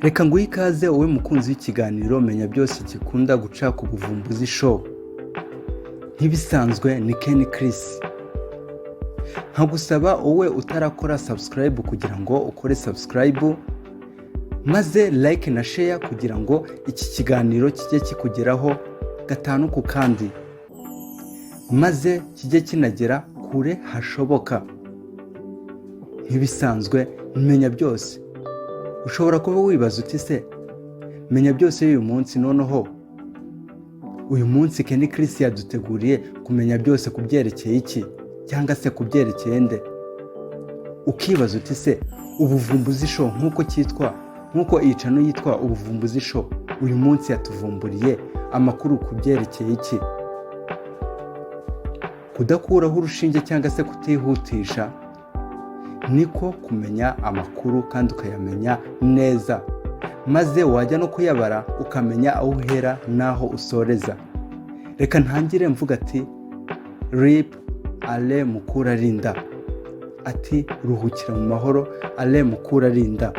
Reka nguhe ikaze wowe mukunzi w'ikiganiro menya byose gikunda guca ku buvumbuzi show. Ntibisanzwe ni Ken Chris. Nkagusaba wowe utarakora subscribe kugira ngo ukore subscribe, maze like na share kugira ngo iki kiganiro kijye kikugeraho gatanu ku kandi, maze kijye kinagera kure hashoboka. Ntibisanzwe menya byose. Ushobora kuba wibaza uti se menya byose y'uyu munsi noneho uyu munsi Ken Chris yaduteguriye kumenya byose kubyerekeye iki cyangwa se kubyerekeye nde? Ukibaza uti se ubuvumbuzi show nkuko iyi channel yitwa ubuvumbuzi show, uyu munsi yatuvumburiye amakuru kubyerekeye iki? Kudakuraho urushinge cyangwa se kutihutisha niko kumenya amakuru kandi ukayamenya neza, maze wajya no kuyabara ukamenya aho uhera naho usoreza. Reka ntangire mvuga ati RIP Ale Mukurarinda, ati ruhukira mu mahoro Ale Mukurarinda.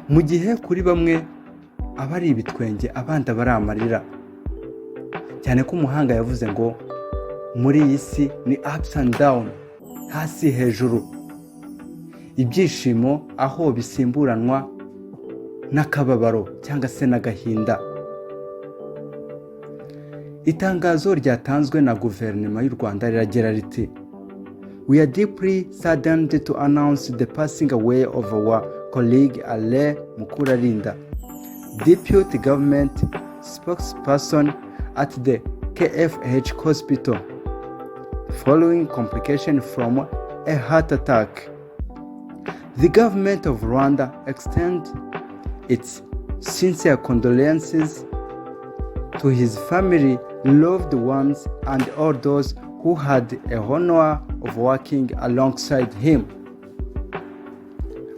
Mu gihe kuri bamwe abari ibitwenge abandi bari amarira, cyane ko umuhanga yavuze ngo muri iyi si ni ups and down, hasi hejuru. Ibyishimo aho bisimburanwa n'akababaro cyangwa se n'agahinda. Itangazo ryatanzwe na guverinoma y'u Rwanda riragira riti: We are deeply saddened to announce the passing away of our colleague Ale Mukurarinda, Deputy Government Spokesperson at the KFH Hospital, following complication from a heart attack. The government of Rwanda extends its sincere condolences to his family, loved ones, and all those who had the honor of working alongside him.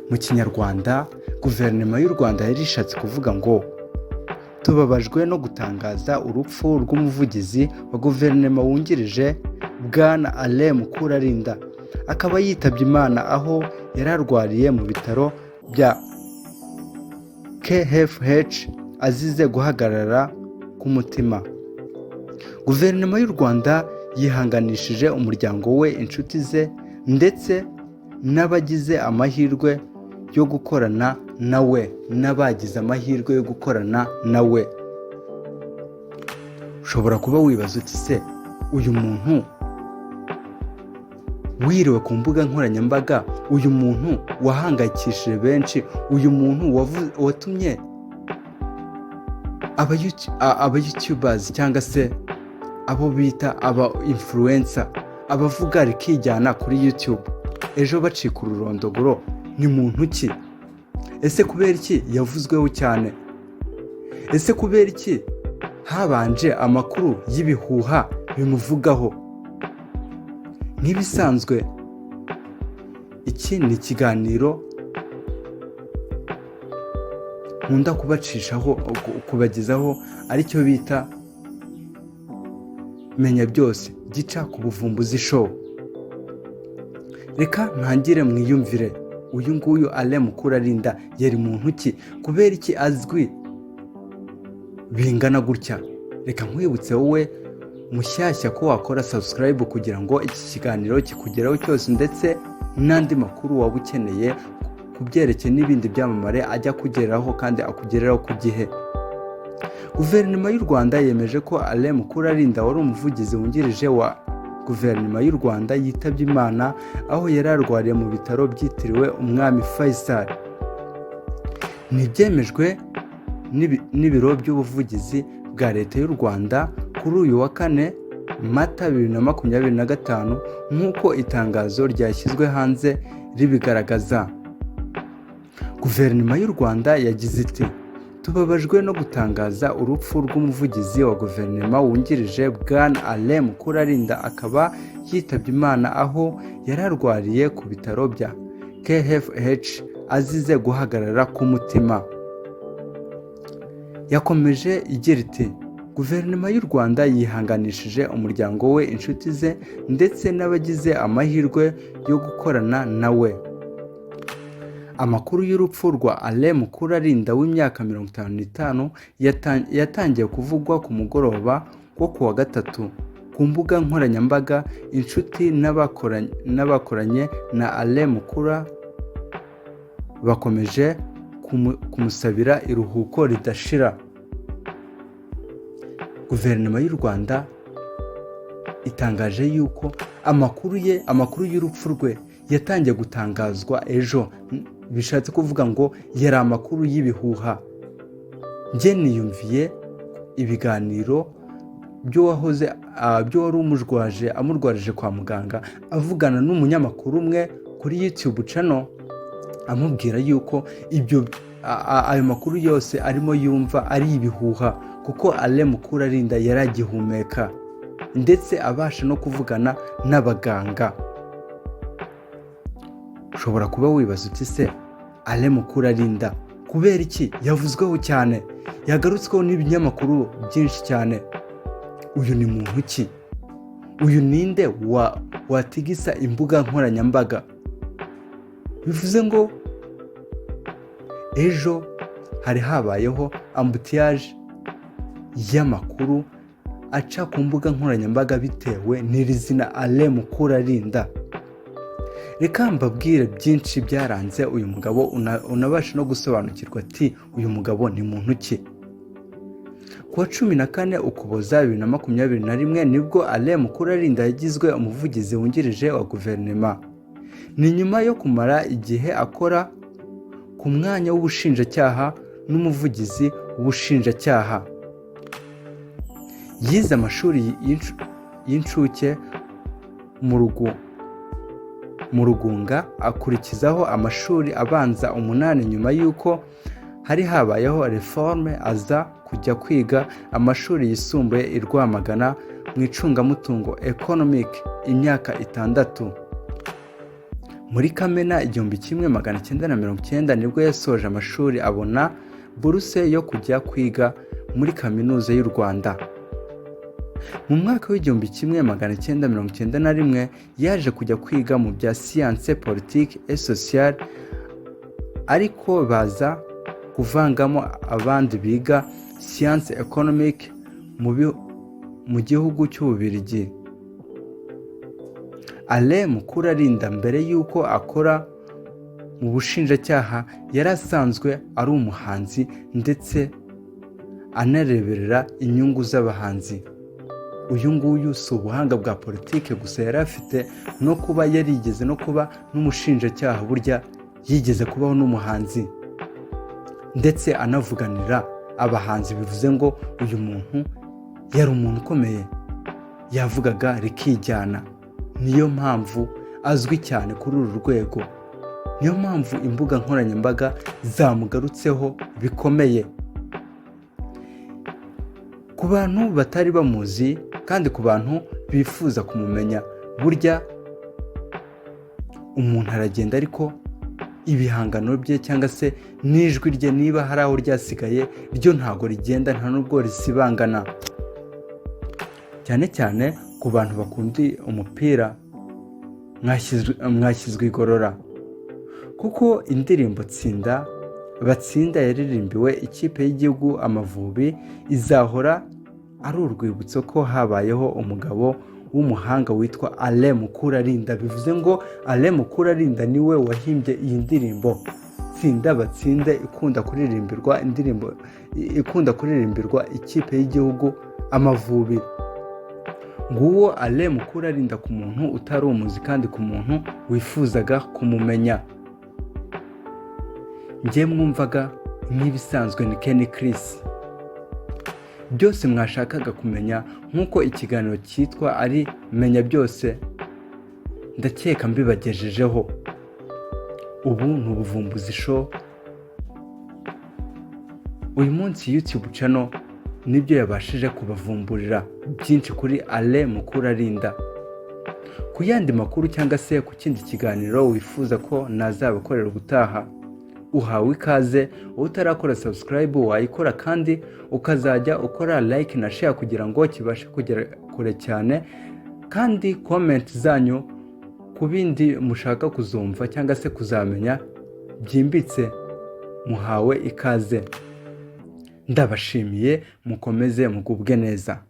Mu Kinyarwanda, guverinoma y'u Rwanda yarishatse kuvuga ngo tubabajwe no gutangaza urupfu rw'umuvugizi wa guverinoma wungirije Bwana Ale Mukurarinda, akaba yitabye Imana aho yararwariye mu bitaro bya KFH azize guhagarara k'umutima. Guverinoma y'u Rwanda yihanganishije umuryango we, inshuti ze ndetse n'abagize amahirwe yo gukorana nawe. Ushobora kuba wibaza uti se uyu muntu wiriwe ku mbuga nkoranyambaga, uyu muntu wahangayikishije benshi, uyu muntu watumye aba YouTubers cyangwa se abo bita aba influencer, abavuga rikijyana kuri YouTube, ejo bacika ururondogoro, ni muntu ki? Ese kubera iki yavuzweho cyane? Ese kubera iki habanje amakuru y'ibihuha bimuvugaho? Ntibisanzwe, iki ni ikiganiro nkunda kubagezaho aricyo bita menya byose gica ku buvumbuzi show. Reka ntangire mwiyumvire, uyu nguyu Ale Mukurarinda yari muntu ki? Kubera iki azwi bingana gutya? Reka nkwibutse wowe mushyashya ko wakora subscribe kugira ngo iki kiganiro kikugeraho cyose, ndetse n'andi makuru waba ukeneye kubyerekeye n'ibindi byamamare ajya kugeraho kandi akugeraho ku gihe. Guverinoma y'u Rwanda yemeje ko Ale Mukurarinda wari umuvugizi wungirije wa guverinoma y'u Rwanda yitabye Imana aho yari arwariye mu bitaro byitiriwe Umwami Faisal. Nibyemejwe n'ibiro by'ubuvugizi bwa leta y'u Rwanda kuri uyu wa 4 Mata 2025 nk'uko itangazo ryashyizwe hanze ribigaragaza. Guverinoma y'u Rwanda yagize iti: tubabajwe no gutangaza urupfu rw'umuvugizi wa guverinoma wungirije Bwana Ale Mukurarinda, akaba yitabye Imana aho yararwariye ku bitaro bya KFH azize guhagarara k'umutima. Yakomeje igira iti: guverinoma y'u Rwanda yihanganishije umuryango we, inshuti ze ndetse n'abagize amahirwe yo gukorana nawe. amakuru y'urupfu rwa Alain Mukurarinda w'imyaka 55 yatangiye kuvugwa ku mugoroba wo kuwa gatatu ku mbuga nkoranyambaga. Inshuti n'abakoranye na Alain Mukura bakomeje kumusabira iruhuko ridashira. Guverinoma y'u Rwanda itangaje yuko amakuru y'urupfu rwe yatangiye gutangazwa ejo. Bishatse kuvuga ngo yari amakuru y'ibihuha. Njye niyumviye ibiganiro byo wari amurwarije kwa muganga, avugana n'umunyamakuru umwe kuri YouTube channel, amubwira yuko ayo makuru yose arimo yumva ari ibihuha, kuko Alain Mukurarinda yaragihumeka ndetse abasha no kuvugana n'abaganga. Ushobora kuba wibaza uti se Alain Mukurarinda kubera iki yavuzweho cyane, yagarutsweho n'ibinyamakuru byinshi cyane? Uyu ni muntu ki? Uyu ninde watigisa imbuga nkoranyambaga? Bivuze ngo ejo hari habayeho ambutiyage y'amakuru aca ku mbuga nkoranyambaga bitewe n'iri zina Alain Mukurarinda. Reka mbabwire byinshi byaranze uyu mugabo, unabasha no gusobanukirwa ati uyu mugabo ni muntu ki. Kuwa 14 Ukuboza 2021 nibwo Alain Mukurarinda yagizwe umuvugizi wungirije wa guverinoma. Ni nyuma yo kumara igihe akora ku mwanya w'ubushinjacyaha n'umuvugizi w'ubushinjacyaha. Yize amashuri y'incuke mu Rugunga, akurikizaho amashuri abanza 8 nyuma y'uko hari habayeho reforme, aza kujya kwiga amashuri yisumbuye i Rwamagana mu icungamutungo economic imyaka 6. Muri Kamena 1990 nibwo yasoje amashuri, abona buruse yo kujya kwiga muri kaminuza y'u Rwanda. Mu mwaka w'1991 yaje kujya kwiga mu bya science politique et sociale, ariko baza kuvangamo abandi biga science economique mu gihugu cy'Ububiligi. Alain Mukurarinda mbere y'uko akora mu bushinjacyaha yari asanzwe ari umuhanzi ndetse anareberera inyungu z'abahanzi. Uyu nguyu si ubuhanga bwa politike gusa yari afite, no kuba yarigeze no kuba n'umushinjacyaha, burya yigeze kubaho n'umuhanzi ndetse anavuganira abahanzi. Bivuze ngo uyu muntu yari umuntu ukomeye, yavugaga rikijyana. Niyo mpamvu azwi cyane kuri uru rwego, niyo mpamvu imbuga nkoranyambaga zamugarutseho bikomeye. Ku bantu batari bamuzi kandi ku bantu bifuza kumumenya, burya umuntu aragenda ariko ibihangano bye cyangwa se n'ijwi rye niba hari aho ryasigaye, ryo ntago rigenda, nta nubwo risibangana. Cyane cyane ku bantu bakundi umupira, mwashyizwe igorora, kuko indirimbo batsinda yaririmbiwe ikipe y'igihugu Amavubi izahora ari urwibutso ko habayeho umugabo w'umuhanga witwa Alain Mukurarinda. Bivuze ngo Alain Mukurarinda niwe wahimbye iyi ndirimbo Tsinda Batsinde, ikunda kuririmbirwa ikipe y'igihugu Amavubi. Nguwo Alain Mukurarinda ku muntu utari umuzi kandi ku muntu wifuzaga kumumenya. Njye mwumvaga nk'ibisanzwe ni Kenny Chris. Byose mwashakaga kumenya, nk'uko ikiganiro cyitwa ari Menya Byose ndakeka mbibagejejeho. Ubu ni Ubuvumbuzi Show. Uyu munsi YouTube channel nibyo yabashije kubavumburira byinshi kuri Alain Mukurarinda. Ku yandi makuru cyangwa se ku kindi kiganiro wifuza ko nazabakorera ubutaha, uhawe ikaze. Utarakora subscribe wayikora, kandi ukazajya ukora like na share kugira ngo kibashe kugera kure cyane, kandi comment zanyu ku bindi mushaka kuzumva cyangwa se kuzamenya byimbitse muhawe ikaze. Ndabashimiye, mukomeze mugubwe neza.